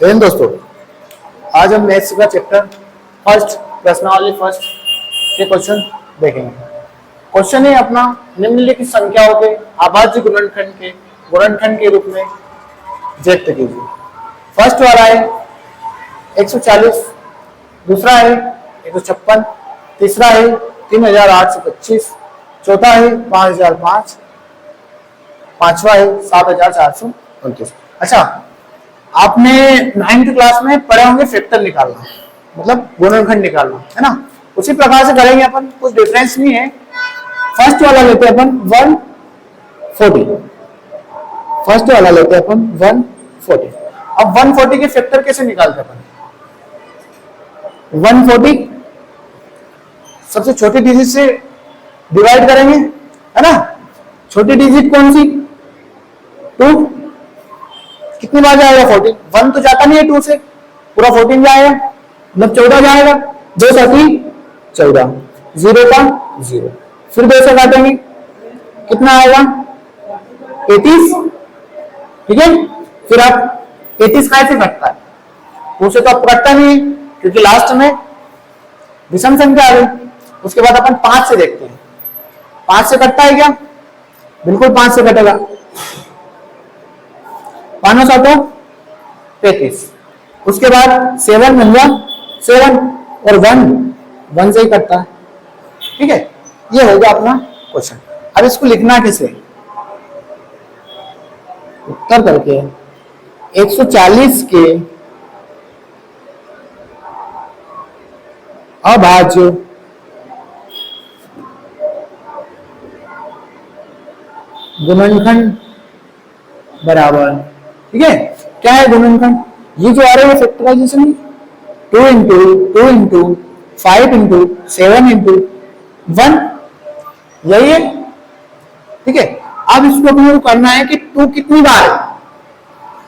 जैन दोस्तों, आज हम मैथ्स का चैप्टर फर्स्ट प्रश्नावली फर्स्ट के क्वेश्चन देखेंगे। क्वेश्चन है अपना, निम्नलिखित संख्याओं के अभाज्य गुणनखंड के रूप में व्यक्त कीजिए। फर्स्ट वाला है 140, दूसरा है 156, तीसरा है 3825, चौथा है 5005, पांचवा है 7429। अच्छा, आपने 9th क्लास में पढ़े होंगे फैक्टर निकालना, मतलब गुणनखंड निकालना, है ना। उसी प्रकार से करेंगे अपन, कुछ डिफरेंस नहीं है। फर्स्ट वाला लेते हैं अपन 140, फर्स्ट वाला लेते हैं अपन 140। अब 140 के फैक्टर कैसे निकालते हैं अपन? 140 सबसे छोटी डिजिट से डिवाइड करेंगे, है ना। छोटी डिजिट कौन सी? 2। कितनी बार जाएगा 14? 1 तो जाता नहीं है 2 से, पूरा 14 जाएगा, मतलब 14 जाएगा। 2 साथी 14, 0 का 0, फिर 2 से काटेंगे, कितना आएगा? 33, ठीक है। फिर आप 33 कैसे कटता है? 2 से तो आप कटता नहीं है, क्योंकि लास्ट में विषम संख्या आ गई। उसके बाद अपन 5 से देखते हैं, 5 से कटता है क्या? बिल्कुल 5 से कटेगा। 5 7 33, उसके बाद 7 बन गया 7, और 1 से ही कटता है, ठीक है। ये हो गया अपना क्वेश्चन। अब इसको लिखना कैसे? उत्तर करके 140 के अभाज्य गुणनखंड बराबर, ठीक है। क्या है गुणनखंड? ये जो आ रहा है factorization, 2 into 2 into 5 into 7 into 1, यही है, ठीक है। अब इसको अपने को करना है कि 2 कितनी बार है,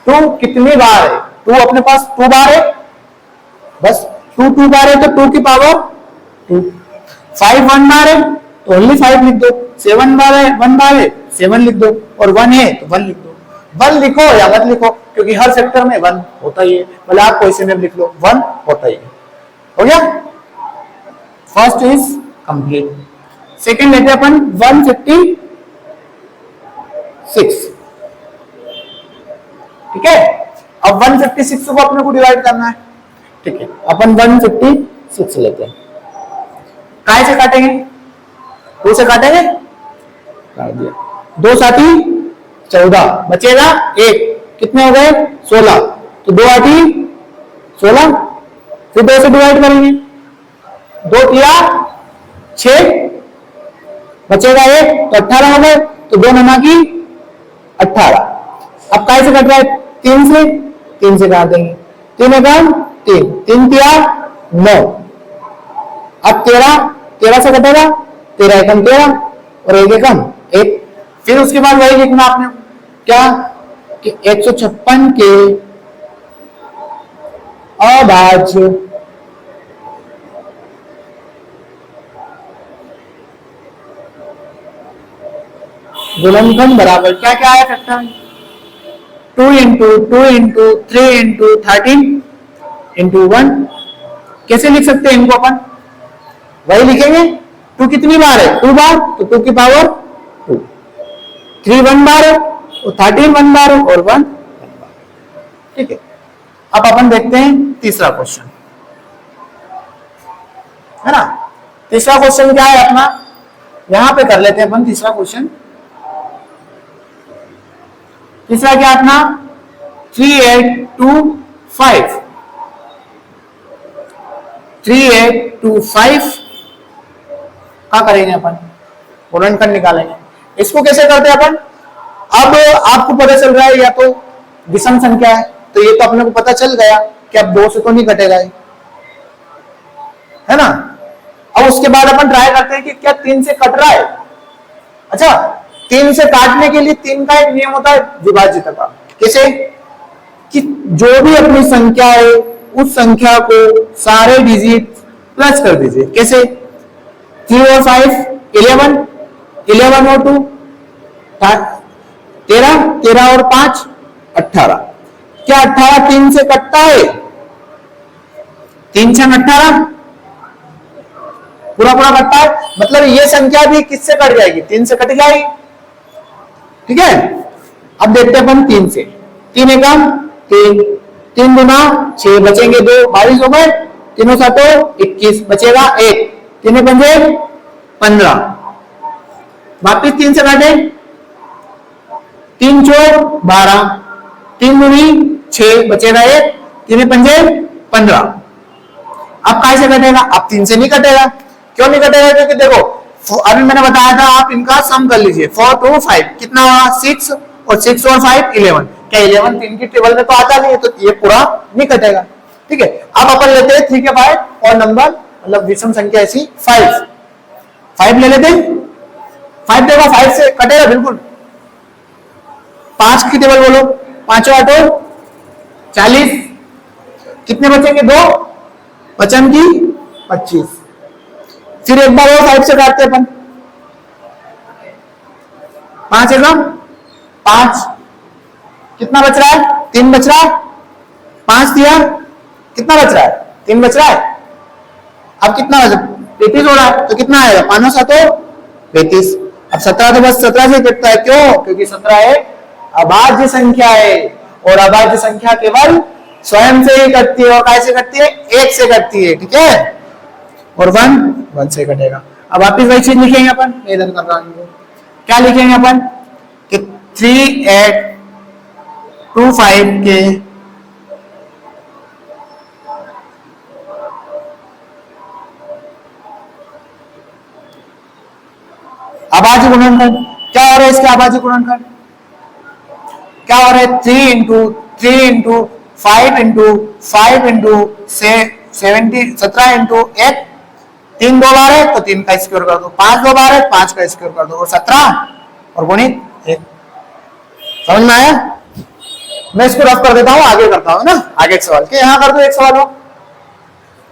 2 कितनी बार है। 2 अपने पास 2 बार है, बस 2 बार है तो 2 की पावर 2। 5 1 बार है तो ओनली 5 लिख दो। 7 बार है 1 बार है 7 लिख दो, और 1 है तो 1 लिख दो। 1 लिखो या मत लिखो, क्योंकि हर सेक्टर में 1 होता ही है, भले आप कोई से में लिख लो, 1 होता ही है। हो गया, फर्स्ट इज कंप्लीट। सेकंड लेते अपन 156, ठीक है। अब 156 को अपने को डिवाइड करना है, ठीक है। अपन 156 लेते हैं, काय से काटेंगे? 2 से काटेंगे, काट दिया। 2 साथी 14, बचेगा 1, कितने हो गए? 16, तो 2 8 16, फिर 2 से डिवाइड करेंगे, 2 3 6, बचेगा 1, तो 18 हो गए, तो 2 9 की 18। अब काय से कट रहा है? 3 से काट देंगे, 3 एकम 3, 3 3 9। अब 13 से कटेगा, 13 एकम 13, और 1 एकम 1। फिर उसके बाद वही लिखना आपने, क्या कि 156 के अभाज्य गुणनखंड बराबर क्या क्या है factor? 2 into 2 into 3 into 13 into 1। कैसे लिख सकते हैं इनको अपन? वही लिखेंगे, 2 कितनी बार है? 2 बार, तो 2 की पावर 2। 3 1 बार है, तो 13 1 बार है, और 1 बार, ठीक है। अब अपन देखते हैं तीसरा क्वेश्चन, है ना। तीसरा क्वेश्चन क्या है अपना? यहां पे कर लेते हैं अपन तीसरा क्वेश्चन। तीसरा क्या अपना? 3825, 3825 क्या करेंगे अपन? गुणनखंड निकालेंगे। इसको कैसे करते हैं अपन? अब आपको पता चल रहा है या तो विषम संख्या है, तो ये तो अपने को पता चल गया कि अब 2 से तो नहीं कटेगा, है ना। अब उसके बाद अपन ट्राई करते हैं कि क्या 3 से कट रहा है। अच्छा, 3 से काटने के लिए 3 का एक नियम होता है विभाज्यता का। कैसे? कि जो भी अपनी संख्या है उस संख्या को सारे डिजिट प्लस कर दीजिए। कैसे? 3 और 5 11, 11 और 2 13, 13 और 5 18। क्या 18 3 से कटता है? 3 6 18 पूरा पूरा कटता है, मतलब ये संख्या भी किससे कट जाएगी? 3 से कट जाएगी। ठीक है, अब देखते हैं अपन 3 से। 3 एकम 3, 3 गुना 6 बचेंगे 2, 22 हो गए। तीनों सातों 21 बचेगा 1, 3 पंजे 15। वापिस 3 से काटे, 3 चौक 12, 3 गुनी 6 बचेगा 1, 3 पंजे 15। अब कैसे कटेगा? अब 3 से नहीं कटेगा। क्यों नहीं कटेगा? क्योंकि देखो अभी मैंने बताया था, आप इनका सम कर लीजिए। 4 2 5 कितना हुआ? 6, और 6 और 5 11। क्या 11 3 की टेबल में तो आता नहीं है, तो ये पूरा नहीं कटेगा। ठीक है, अब अपन लेते हैं 3 के बाद और नंबर, मतलब विषम संख्या ऐसी 5 ले लेते हैं। 5 देखो 5 से कटेगा बिल्कुल। 5 की टेबल बोलो, 5 8 40, कितने बचेंगे? 2 बचन की 25। फिर एक बार और 5 से काटते अपन, 5 एकम 5, कितना बच रहा है? 3 बच रहा है। 5 दिया, कितना बच रहा है? 3 बच रहा है। अब कितना 33 हो रहा है, तो कितना आएगा? 5 7 35। अब 17 तो बस 17 से कटता है। क्यों? क्योंकि 17 एक अभाज्य संख्या है, और अभाज्य संख्या केवल स्वयं से ही कटती है। और कैसे कटती है? 1 से कटती है। ठीक है, और 1 से कटेगा। अब वापिस वही चीज लिखेंगे अपन, इधर कर रहा हूं। क्या लिखेंगे अपन कि 3 8 2 5 के अभाज्य गुणनखंड। क्या हो रहा है इसके अभाज्य गुणनखंड? क्या हो रहा है? 3 into 3 into 5 into 5 into 17 into 1, 3 2 बार है तो 3 का स्क्वायर कर दो, 5 2 बार है 5 का स्क्वायर कर दो, और 17 और गुणित 1। समझ में आया? मैं इसको रफ कर देता हूं, आगे करता हूं ना। आगे एक सवाल के यहां कर दो, एक सवाल हो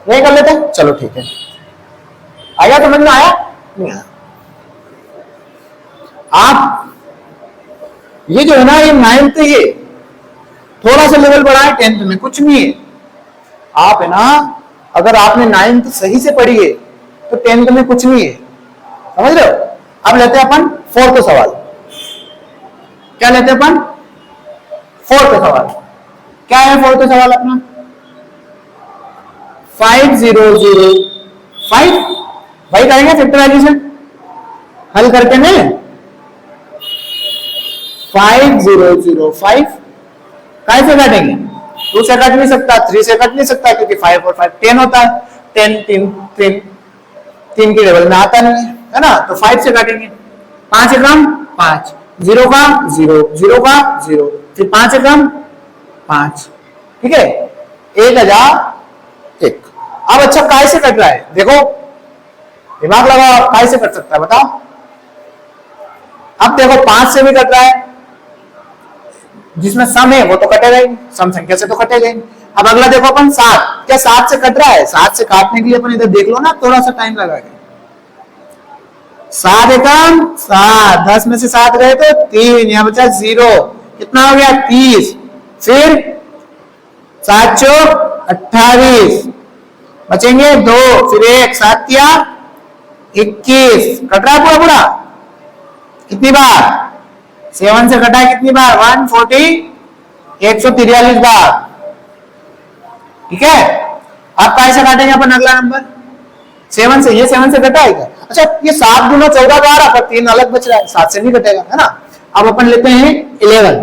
नहीं कर लेते? चलो ठीक है, आया? समझ में आया? नहीं आया? आप ये जो है ना, ये 9th ये थोड़ा सा लेवल बढ़ा है, 10th में कुछ नहीं है। आप है ना, अगर आपने 9th सही से पढ़ी है तो 10th में कुछ नहीं है। समझ रहे हो? अब लेते हैं अपन 4th सवाल। क्या लेते हैं अपन? 4th सवाल। क्या है 4th सवाल अपना? 5 0 0 5। भाई करेंगे फैक्टराइजेशन हल करके में। 5 0 0 5 कैसे काटेंगे? 2 से कट नहीं सकता, 3 से कट नहीं सकता, क्योंकि 5 और 5 10 होता है। 10 3 की टेबल में आता नहीं है ना, तो 5 से काटेंगे। 5 एकम 5, 0 का 0, 0 का 0, फिर 5 एकम 5। ठीक है, 1001। अब अच्छा कैसे कट रहा है? देखो दिमाग लगाओ, कैसे कट सकता है बताओ? अब देखो 5 से भी कट रहा है, जिसमें सम है वो तो कटेगा ही, सम संख्या से तो कटेगा ही। अब अगला देखो अपन 7। क्या 7 से कट रहा है? 7 से काटने के लिए अपन इधर देख लो ना, थोड़ा सा टाइम लगा के। 7 एकम 7, 10 में से 7 गए तो 3, यहां बचा 0, कितना हो गया? 30। फिर 7 चौक 28, बचेंगे 2, फिर 1, 7 या 21। कट रहा है पूरा पूरा। कितनी बार? 7 से कटा है कितनी बार? 143 बार। ठीक है, आप कैसे काटेंगे अपन अगला नंबर? 7 से। ये 7 से कटा है क्या? अच्छा, ये 7 गुना 14 बार है, पर 3 अलग बच रहा है, 7 से नहीं कटेगा, है ना। अब अपन लेते हैं 11।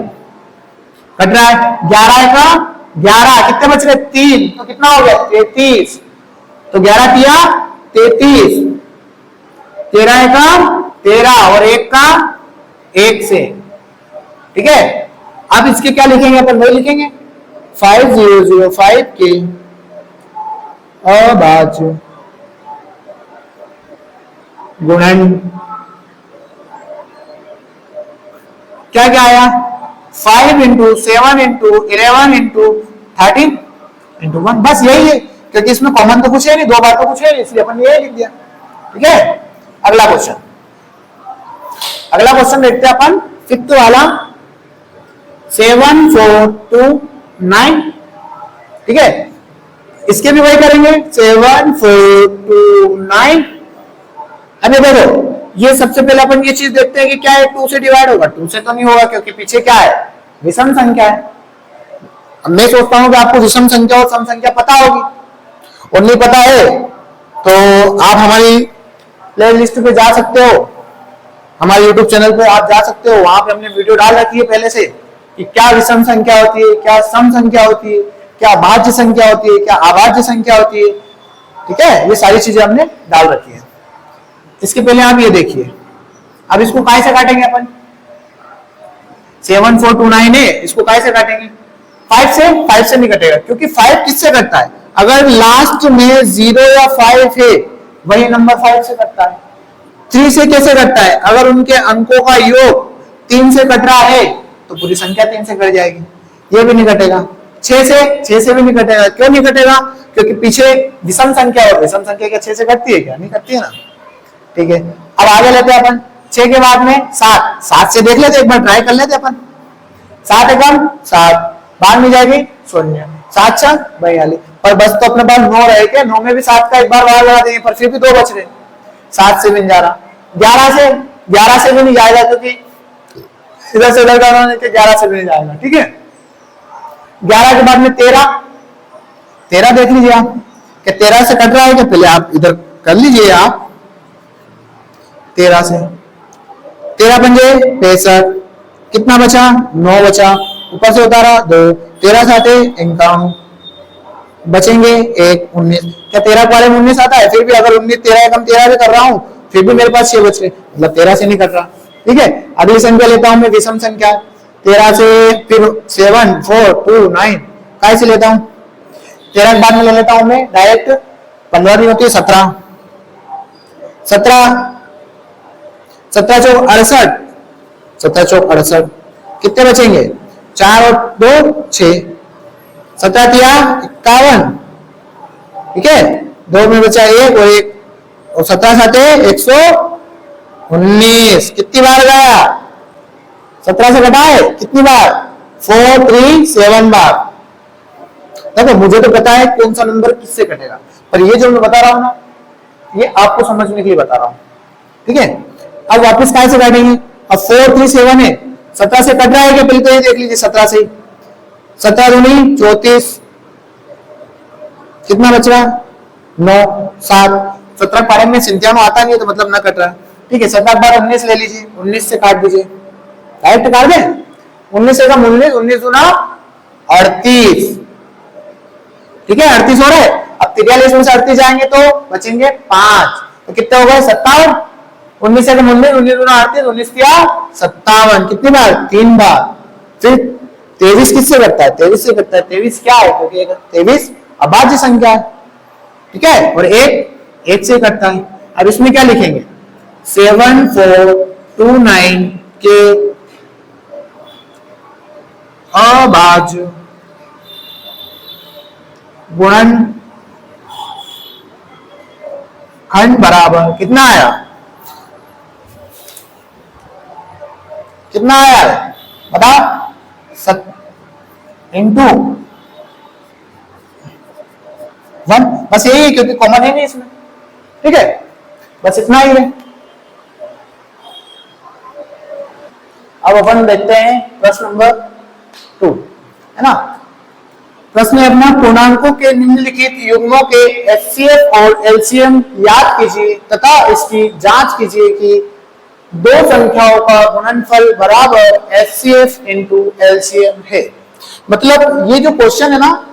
कट रहा है 11 का 11, कितने बच रहे? 3, तो कितना हो गया? 33। तो 11 किया 33, 13 का 13, और 1 का 1 से। ठीक है, अब इसके क्या लिखेंगे अपन? वही लिखेंगे 5 0 0 5 के अभाज्य गुणन। क्या क्या आया? 5 इंटू 7 इंटू 11 इंटू 13 इंटू 1। बस यही है, क्योंकि इसमें कॉमन तो कुछ है नहीं, 2 बार तो कुछ है नहीं, इसलिए अपन ये लिख दिया। ठीक है, अगला क्वेश्चन। अगला क्वेश्चन देखते हैं अपन 5th वाला। 7 4 2 9, ठीक है। इसके भी वही करेंगे 7 4 2 9। अभी देखो ये सबसे पहले अपन ये चीज देखते हैं कि क्या है 2 से डिवाइड होगा, 2 से तो नहीं होगा क्योंकि पीछे क्या है विषम संख्या है। अब मैं सोचता हूं कि आपको विषम संख्या और सम संख्या पता होगी, और नहीं पता है तो आप हमारी प्ले लिस्ट पे जा सकते हो, हमारे YouTube चैनल पे आप जा सकते हो, वहां पे हमने वीडियो डाल रखी है पहले से कि क्या विषम संख्या होती है, क्या सम संख्या होती है, क्या भाज्य संख्या होती है, क्या अभाज्य संख्या होती है, ठीक है। ये सारी चीजें हमने डाल रखी है। इसके पहले आप ये देखिए, अब इसको काय से काटेंगे अपन, 7 4 2 9 है, इसको काय से काटेंगे 5 से। 5 से नहीं कटेगा क्योंकि 5 किससे कटता है, अगर लास्ट में 0 या 5 है वही नंबर 5 से कटता है। 3 से कैसे कटता है, अगर उनके अंकों का योग 3 से कट रहा है तो पूरी संख्या 3 से कट जाएगी, ये भी नहीं कटेगा। 6 से भी नहीं कटेगा, क्यों नहीं कटेगा, क्योंकि पीछे विषम संख्या है, विषम संख्या क्या 6 से कटती है क्या, नहीं कटती है ना, ठीक है। अब आगे लेते हैं अपन 6 के बाद में 7, 7 से देख लेते, एक बार ट्राई कर लेते अपन। 7 एकम 7, बाद में जाएगी 0, 7 4 42, पर बस तो अपने पास 9 रहे थे, 9 में भी 7 का एक बार बाहर लगा देंगे, पर फिर भी 2 बच रहे, 7 से भी नहीं जा रहा। 11 से भी नहीं जाएगा क्योंकि इधर से उधर करना नहीं, 11 से भी नहीं जाएगा, ठीक है। 11 के बाद में 13 देख लीजिए आप कि 13 से कट रहा है, कि पहले आप इधर कर लीजिए आप 13 से, 13 पंजे 65, कितना बचा 9 बचा, ऊपर से उतारा 2, 13 7 51, बचेंगे 1 19। क्या 13 के बारे में 19 आता है, फिर भी अगर 19 13 कम 13 से कर रहा हूं फिर भी मेरे पास 6 बच रहे, मतलब 13 से नहीं कट रहा, ठीक है। अगली संख्या लेता हूं मैं विषम संख्या, 13 से फिर 7 4 2 9, काय से लेता हूं 13 के बाद में ले लेता हूं मैं डायरेक्ट 15 नहीं होती 17 17 चौक 68, 17 चौक 68, कितने बचेंगे 4 और 2 6, 17 तिया 51, ठीक है। 2 में बचा 1 और 1, और 17 7 119, कितनी बार गया 17 से घटाए कितनी बार 4 3 7 बार। देखो मुझे तो पता है कौन सा नंबर किससे कटेगा, पर ये जो मैं बता रहा हूं ना ये आपको समझने के लिए बता रहा हूं, ठीक है। अब वापस काय से काटेंगे, अब 4 3 7 है, 17 से कट रहा है क्या, पहले तो ये देख लीजिए 17 से, 17 दूनी 34, कितना बच रहा 9 7, 17 पारे में संख्या में आता नहीं है तो मतलब ना कट रहा, ठीक है। 17 बार 19 ले लीजिए, 19 से काट दीजिए, डायरेक्ट काट दें 19 से कम 19, 19 दूना 38, ठीक है 38 हो रहा है। अब 43 में से 38 जाएंगे तो बचेंगे 5, तो कितने हो गए 57, 19 से कम 19, 19 दूना 38, 19 किया 57, कितनी बार 3 बार। फिर 23 किससे करता है, 23 से करता है, 23 क्या है क्योंकि 23 अभाज्य संख्या है, ठीक है, और 1 से करता है। अब इसमें क्या लिखेंगे 7 4 2 9 के अभाज्य गुणनखंड बराबर कितना आया, कितना आया बता, इंटू 1, बस यही है क्योंकि कॉमन है नहीं इसमें, ठीक है, बस इतना ही है। अब अपन देखते हैं प्रश्न नंबर 2, है ना। प्रश्न है अपना, पूर्णांकों के निम्नलिखित युग्मों के एचसीएफ और एलसीएम याद कीजिए तथा इसकी जांच कीजिए कि दो संख्याओं का गुणनफल बराबर एचसीएफ इंटू एलसीएम है। मतलब ये जो क्वेश्चन है ना,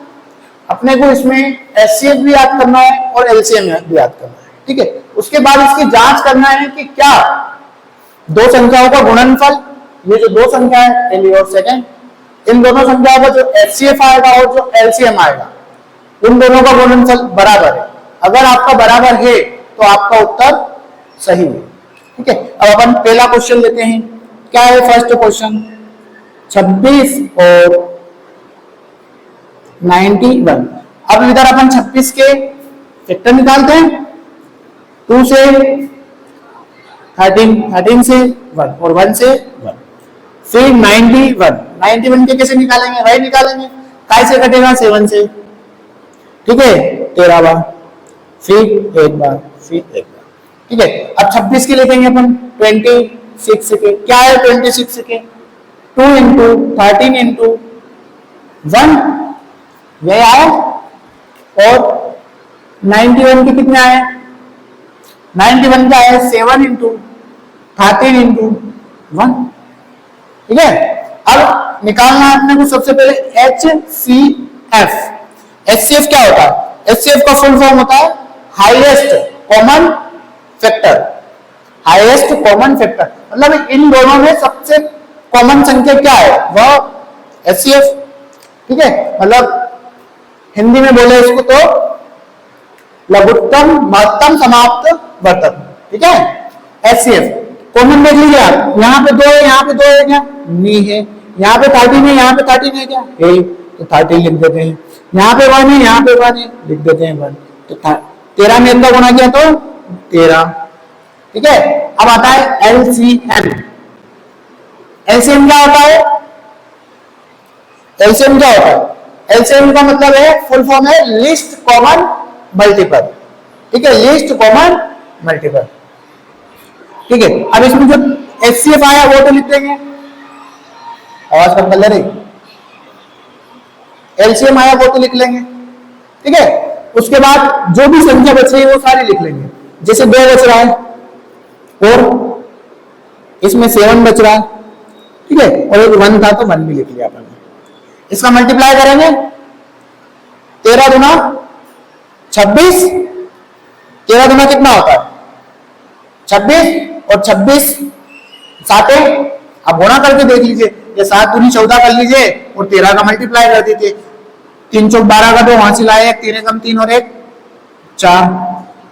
अपने को इसमें एचसीएफ भी याद करना है और एलसीएम भी याद करना है, ठीक है। उसके बाद इसकी जांच करना है कि क्या दो संख्याओं का गुणनफल, ये जो दो संख्या है पहली और सेकंड, इन दोनों संख्याओं का जो एचसीएफ आएगा और जो एलसीएम आएगा उन दोनों का गुणनफल बराबर है। अगर आपका बराबर है तो आपका उत्तर सही है, ठीक है। अब अपन पहला क्वेश्चन लेते हैं, क्या है फर्स्ट क्वेश्चन, 26 और 91। अब इधर अपन 26 के फैक्टर निकालते हैं, 2 से 13, 13 से 1 और 1 से 1, फिर 91 के कैसे निकालेंगे, वही निकालेंगे काय से कटेगा 7 से, ठीक है 13 बार, फिर एक बार, फिर एक बार, ठीक है। अब 26 के लिखेंगे अपन 26 के, क्या है 26 के 2 इंटू 13 इंटू 1 ये आया, और 91 के कितने आए, 91 का है 7 इंटू 13 इंटू 1, ठीक है। अब निकालना है अपने को सबसे पहले HCF। HCF क्या होता है, HCF का फुल फॉर्म होता है highest common factor, highest common factor, मतलब इन दोनों में सबसे कॉमन संख्या क्या है वह HCF, ठीक है। मतलब हिंदी में बोले इसको तो लघुत्तम महत्तम समाप्त वर्तक, ठीक है HCF। कॉमन देख लीजिए आप, यहाँ पे 2 है, यहाँ पे 2 है क्या, नहीं है, यहाँ पे 13 है, यहाँ पे 13 है क्या, है, तो 13 लिख देते हैं, यहाँ पे 1 है, यहाँ पे 1 है, लिख देते हैं 1, तो 13 में इतना गुणा किया तो 13, ठीक है। अब आता है LCM। LCM क्या होता है, LCM क्या होता है, LCM का मतलब है फुल फॉर्म है लिस्ट कॉमन मल्टीपल, ठीक है, लिस्ट कॉमन मल्टीपल, ठीक है। अब इसमें जो HCF आया वो तो लिख देंगे, आवाज कम कर ले रही, LCM आया वो तो लिख लेंगे, ठीक है। उसके बाद जो भी संख्या बच रही है वो सारी लिख लेंगे, जैसे 2 बच रहा है और इसमें 7 बच रहा है, ठीक है, और एक 1 था तो 1 भी लिख लिया अपन, इसका मल्टीप्लाई करेंगे 13 दूना 26, 13 दूना कितना होता है 26, और 26 साते आप गुणा करके देख लीजिए, ये 7 दूनी 14 कर लीजिए और 13 का मल्टीप्लाई कर दीजिए, 3 चौक 12 का 2 वहां से लाए, 3 एकम 3 और 1 4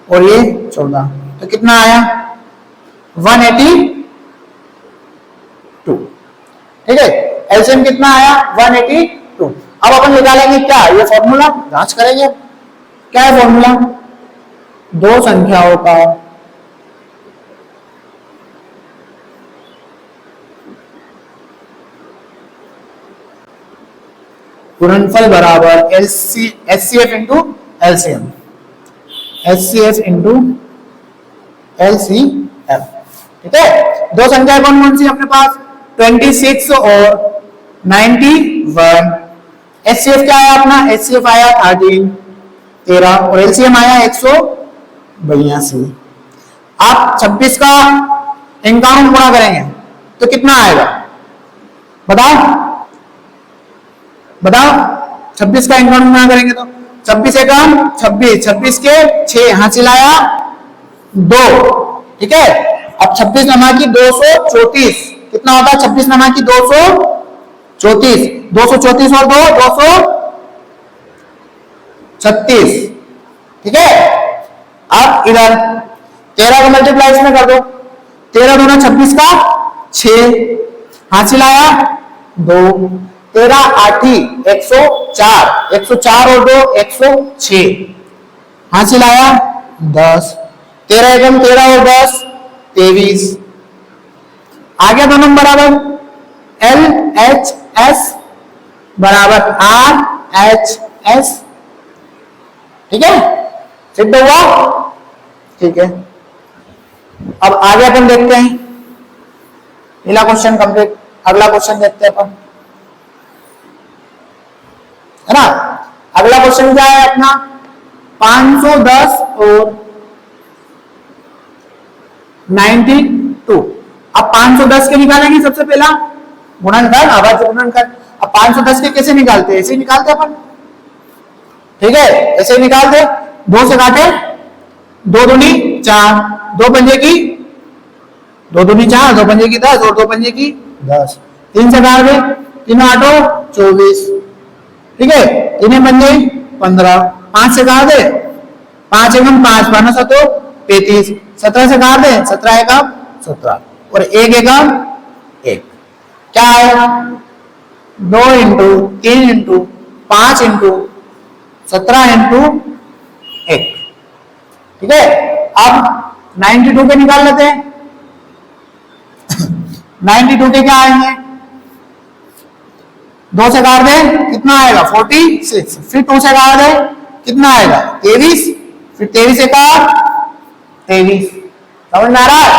और ये 14, तो कितना आया 182, ठीक है। एलसीएम कितना आया 182। अब अपन निकालेंगे क्या, ये फॉर्मूला जांच करेंगे, क्या है फॉर्मूला, दो संख्याओं का गुणनफल बराबर HCF into LCM, HCF into LCM, ठीक है। दो संख्याएं कौन कौन सी अपने पास 26 और 91। एचसीएफ क्या आया अपना, एचसीएफ आया 13 और एलसीएम आया 182। आप 26 का 51 गुणा करेंगे तो कितना आएगा बताओ बताओ, 26 का 51 गुणा करेंगे तो 26 एकम 26, 26 के 6 हासिल आया 2, ठीक है। अब 26 नमा की 234 कितना होता है, 26 नमा की 234, 234 और 2 236, ठीक है। अब इधर 13 का मल्टीप्लाई इसमें कर दो, 13 दूना 26 का 6 हासिल आया 2, 13 8 104, 104 और 2 106 हासिल आया 10, 13 एकम 13 और 10 23, आ गया दोनों बराबर, एल एच एस बराबर आर एच एस, ठीक है, सिद्ध हुआ, ठीक है। अब आगे अपन देखते हैं, पहला क्वेश्चन कंप्लीट, अगला क्वेश्चन देखते हैं अपन, है ना। अगला क्वेश्चन क्या है अपना 510 और 92। अब 510 के निकालेंगे सबसे पहला गुणनखंड, अभाज्य गुणनखंड। अब 510 के कैसे निकालते हैं, ऐसे ही निकालते अपन, ठीक है, ऐसे ही निकालते, 2 से काटे 2 दूनी 4, 2 पंजे की 2 दूनी 4, 2 पंजे की 10 और 2 पंजे की 10, 3 से काट दे 3 8 24, ठीक है, 3 पंजे 15, 5 से काट दे 5 एकम 5 5 7 35, 17 से काट दे 17 एकम 17 और 1 एकम 1, क्या आएगा 2 इंटू 3 इंटू 5 इंटू 17 इंटू 1, ठीक है। अब 92 के निकाल लेते हैं 92 के क्या आएंगे 2 से काट दे कितना आएगा 46, फिर 2 से काट दे कितना आएगा 23, फिर 23 से काट 23, समझ में आ रहा है?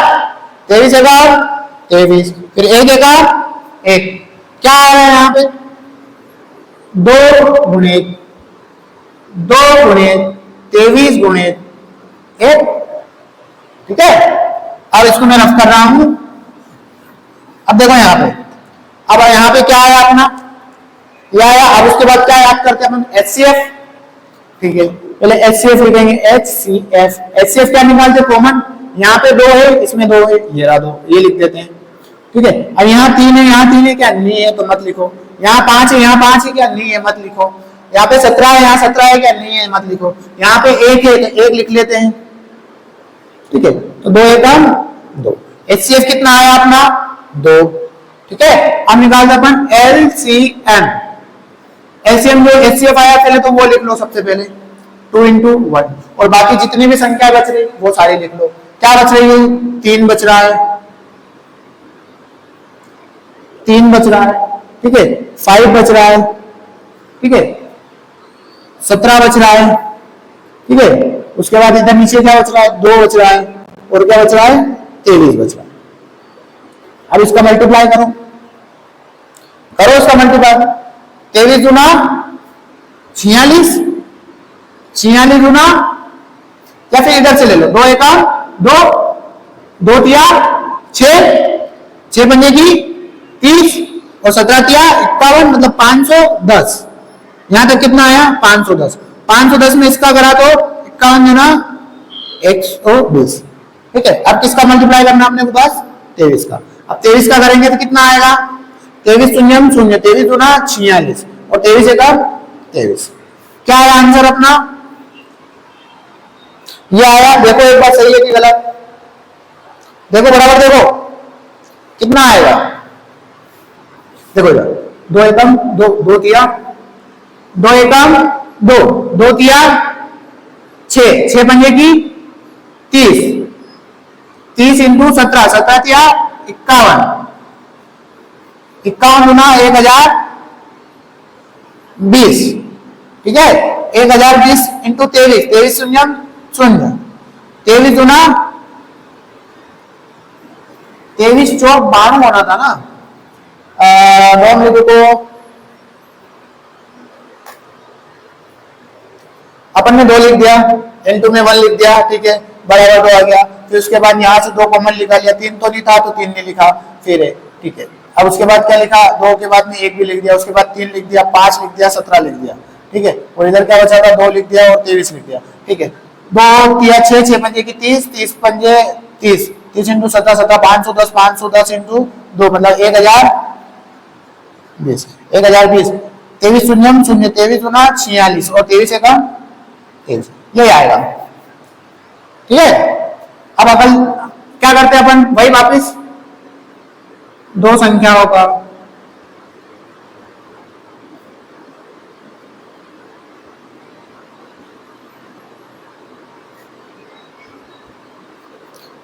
23 से काट 23, फिर 1 से काट 1, क्या आ रहा है यहाँ पे 2 गुणित 23 गुणित 1, ठीक है। अब इसको मैं रफ कर रहा हूं। अब देखो यहाँ पे, अब यहाँ पे क्या आया अपना, यह आया। अब उसके बाद क्या याद करते हैं अपन HCF, ठीक है। पहले HCF लिखेंगे HCF, HCF क्या निकालते कॉमन, यहाँ पे 2 है इसमें 2 है, ये रहा 2, ये लिख देते हैं, ठीक है। अब यहाँ 3 है, यहाँ 3 है क्या, नहीं है तो मत लिखो। यहाँ 5 है, यहाँ 5 है क्या, नहीं है मत लिखो। यहाँ पे 17 है, यहाँ 17 है क्या, नहीं है मत लिखो। यहाँ पे 1 है तो 1 लिख लेते हैं, ठीक है। तो 2 एकम 2, HCF कितना आया अपना 2, ठीक है। अब निकालते अपन LCM, LCM जो HCF आया पहले तो वो लिख लो सबसे पहले 2 into 1, और बाकी जितनी भी संख्या बच रही वो सारी लिख लो। क्या बच रही है, 3 बच रहा है, 3 बच रहा है, ठीक है। 5 बच रहा है, ठीक है। 17 बच रहा है, ठीक है। उसके बाद इधर नीचे क्या बच रहा है 2 बच रहा है, और क्या बच रहा है 23 बच रहा है। अब इसका मल्टीप्लाई करो, करो इसका मल्टीप्लाई, 23 गुना 46, 46 गुना, या फिर इधर से ले लो 2 एकम 2, 2 तिया 6, 6 पंजे की 30, और 17 तिया 51, मतलब 510। यहां तक कितना आया 510, 510 में इसका करा तो 51 गुना 120, ठीक है। अब किसका मल्टीप्लाई करना अपने को बस 23 का। अब 23 का करेंगे तो कितना आएगा 23 शून्यम शून्य, 23 गुना 46, और 23 एकम 23। क्या आया आंसर अपना, ये आया। देखो एक बार सही है कि गलत, देखो बराबर, देखो कितना आएगा, देखो इधर 2 एकम 2, 2 तिया 2 एकम 2, 2 तिया 6, 6 पंजे की 30, 30 इंटू 17, 17 तिया 51, 51 गुना 1020, ठीक है। 1020 इंटू 23, 23 शून्यम शून्य, 23 गुना 23 चौक 92 होना था ना, को अपन ने 2 लिख दिया, N2 में 1 लिख दिया, ठीक है, बराबर 2 आ गया। फिर उसके बाद यहाँ से 2 कॉमन निकाल लिया, 3 तो नहीं था तो 3 नहीं लिखा, फिर है, ठीक है। अब उसके बाद क्या लिखा, 2 के बाद में 1 भी लिख दिया, उसके बाद 3 लिख दिया, 5 लिख दिया, 17 लिख दिया, ठीक है। और इधर क्या बचा था 2 लिख दिया और 23 लिख दिया, ठीक है। 2 तिया 6, 6 पंजे की 30, 30 पंजे 30, 30 इंटू 17, 17 510, 510 इंटू 2 मतलब 1020, 1020, 23 शून्यम शून्य, 23 गुना 46, और 23 एकम 23, ये आएगा, ठीक है। अब अपन क्या करते हैं, अपन वही वापिस 2 संख्याओं का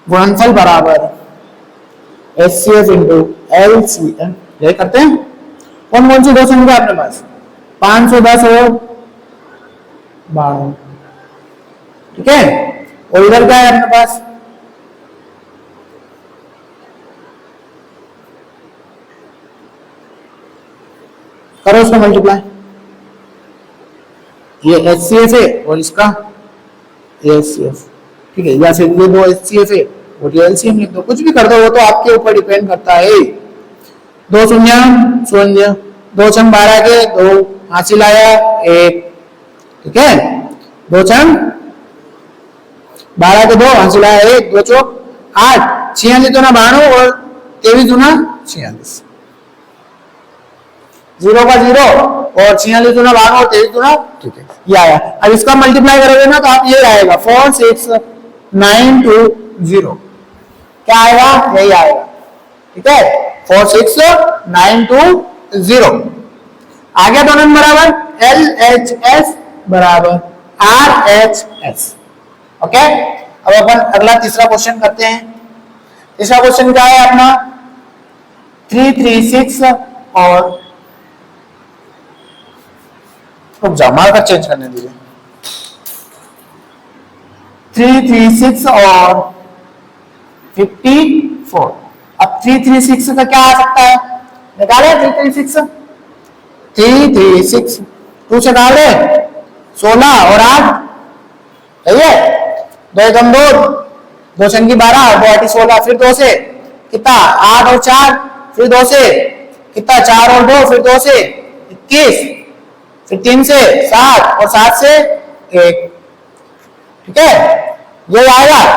गुणनफल बराबर HCF इंटू LCM, यही करते हैं। कौन कौन सी 2 संख्या अपने पास 510 और 92, ठीक है। और इधर क्या है अपने पास, करो उसका मल्टीप्लाई, ये HCF है और इसका HCF, ठीक है। या फिर ये 2 HCF है और ये LCM लिख दो, कुछ भी कर दो, वो तो आपके ऊपर डिपेंड करता है। 2 शून्य शून्य, 2 छंग 12 के 2, हासिल आया 1, ठीक है। 2 छंग 12 के 2, हासिल आया 1, 2 चौक 8, 46 दूना 92 और 23 दूना 46, 0 का 0 और 46 दूना 92 और 23 दूना, ठीक है, ये आया। अब इसका मल्टीप्लाई करोगे ना तो आप ये आएगा 46920, क्या आएगा, यही आएगा, ठीक है, 46920। आ गया दोनों बराबर, LHS बराबर RHS, ओके। अब अपन अगला तीसरा क्वेश्चन करते हैं। तीसरा क्वेश्चन क्या है अपना, 336 और रुक जाओ, मार्कर चेंज करने दीजिए। 336 और 54। अब 336 का क्या आ सकता है, निकाले 336। 336 2 से काट दे, 16 और 8, सही है। 2 एकम 2, 2 संगी 12, 2 8 16, फिर 2 से कितना 8 और 4, फिर 2 से कितना 4 और 2, फिर 2 से 21, फिर 3 से 7 और 7 से 1, ठीक है। ये आएगा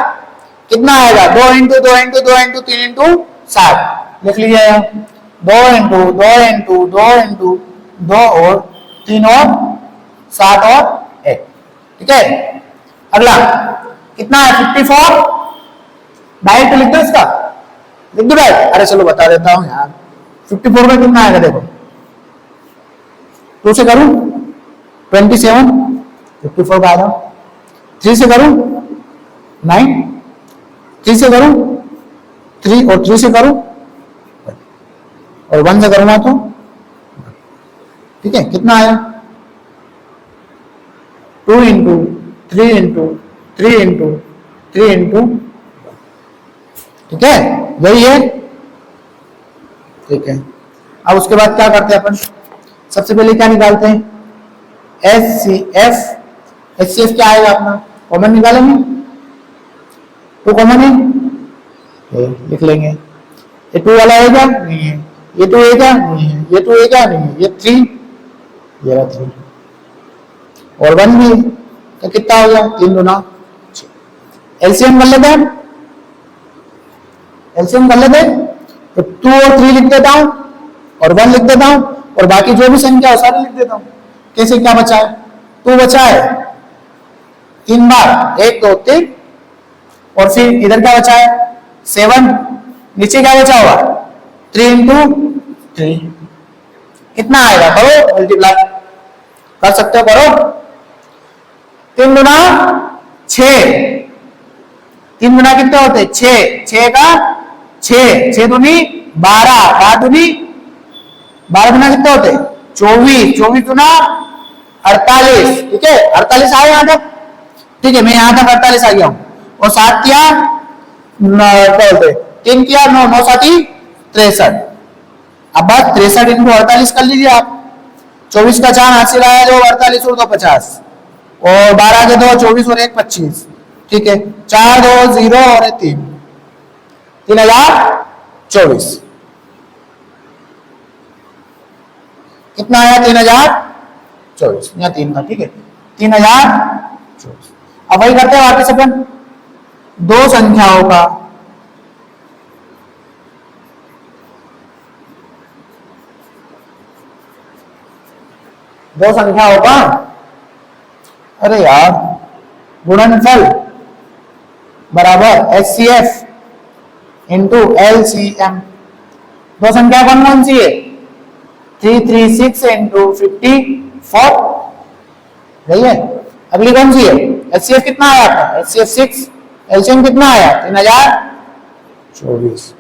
कितना आएगा, 2 इंटू 2 इंटू 2 इंटू 3 इंटू 7 लिख लीजिएगा। 2 इंटू 2 इंटू 2 इंटू 2 और 3 और 7 और 1, ठीक है। अगला कितना है 54, डायरेक्ट लिख दो इसका, लिख दो डायरेक्ट। अरे चलो बता देता हूं यार, 54 में कितना आएगा देखो, 2 से करूं 27, 54 का आएगा। 3 से करूं 9, 3 से करूं 3 और 3 से करूं और 1 से करूंगा तो, ठीक है। कितना आया 2 इंटू 3 इंटू 3 इंटू 3 इंटू, ठीक है, यही है, ठीक है। अब उसके बाद क्या करते हैं अपन, सबसे पहले क्या निकालते हैं, HCF। HCF क्या आएगा अपना, कॉमन निकालेंगे, तो कॉमन है, लिख लेंगे। ये 2 वाला है क्या, नहीं है। ये 2 है क्या, नहीं है। ये 2 है क्या, नहीं है। ये 3, ये रहा 3 और 1 भी, तो कितना हो गया 3 गुना 6। एलसीएम कर लेते हैं, एलसीएम कर लेते हैं, तो 2 और 3 लिख देता हूं और 1 लिख देता हूं और बाकी जो भी संख्या है सारी लिख देता हूं। कैसे, क्या बचा है, 2 बचा है 3 बार, 1 2 3, और फिर इधर क्या बचा है 7, नीचे क्या बचा होगा 3 इंटू 3, कितना आएगा, करो मल्टीप्लाई, कर सकते हो, करो। 3 गुना 6, 3 गुना कितने होते 6, 6 का 6, 6 दूनी 12, 12 दूनी 12 गुना कितने होते 24, 24 गुना 48, ठीक है। 48 आए यहां तक, ठीक है। मैं यहां तक 48 आ गया हूं, और 7 किया 3 किया 9, 9 7 63। अब बात 63 इंटू 48 कर लीजिए आप। 24 का 4 हासिल आया, जो 48 और 2 50, और 12 के 2 24 और 1 25, ठीक है। 4 2 0 और 3, 3024, कितना आया 3024, या 3 का, ठीक है 3024। अब वही करते हैं वापस अपन, 2 संख्याओं का अरे यार गुणनफल बराबर HCF इंटू LCM। 2 संख्या कौन सी है, 336 इंटू 54, सही है। अगली कौन सी है, HCF कितना आया आपका, HCF 6, LCM कितना आया 3024।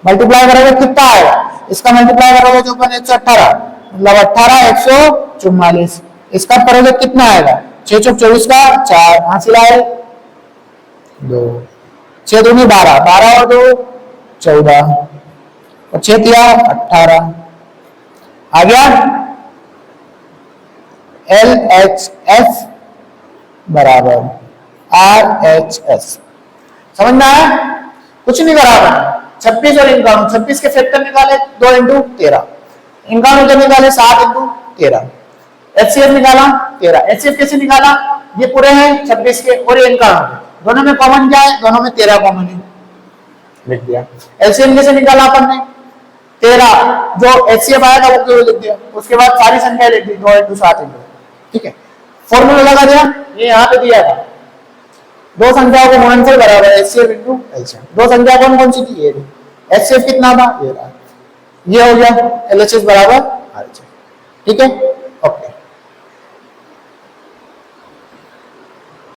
मल्टीप्लाई करोगे कितना आएगा, इसका मल्टीप्लाई करोगे तो 118, मतलब 18 144। इसका करोगे कितना आएगा 6 चौक 24 का 4 हासिल आए 2, 6 दूनी 12, 12 और 2 14, और 6 दिया 18 आ गया। LHS बराबर RHS, समझ में आया, कुछ नहीं करा। 26 और 51, 26 के फैक्टर निकाले 2 इंटू 13, 51 के निकाले 7 इंटू 13, HCF निकाला 13। HCF कैसे निकाला, ये पूरे हैं 26 के और ये 51 के, दोनों में कॉमन क्या है, दोनों में 13 कॉमन है, लिख दिया। LCM कैसे निकाला अपन ने, 13 जो HCF आया था वो लिख दिया, उसके बाद सारी संख्या लिख दी 2 इंटू 7 इंटू, ठीक है। फॉर्मूला लगा दिया, ये यहाँ पे दिया था, 2 संख्याओं को गुणनफल बराबर HCF इंटू LCM। 2 संख्या कौन कौन सी थी, ये HCF कितना था, ये हो गया, LHS बराबर RHS, ठीक है, ओके।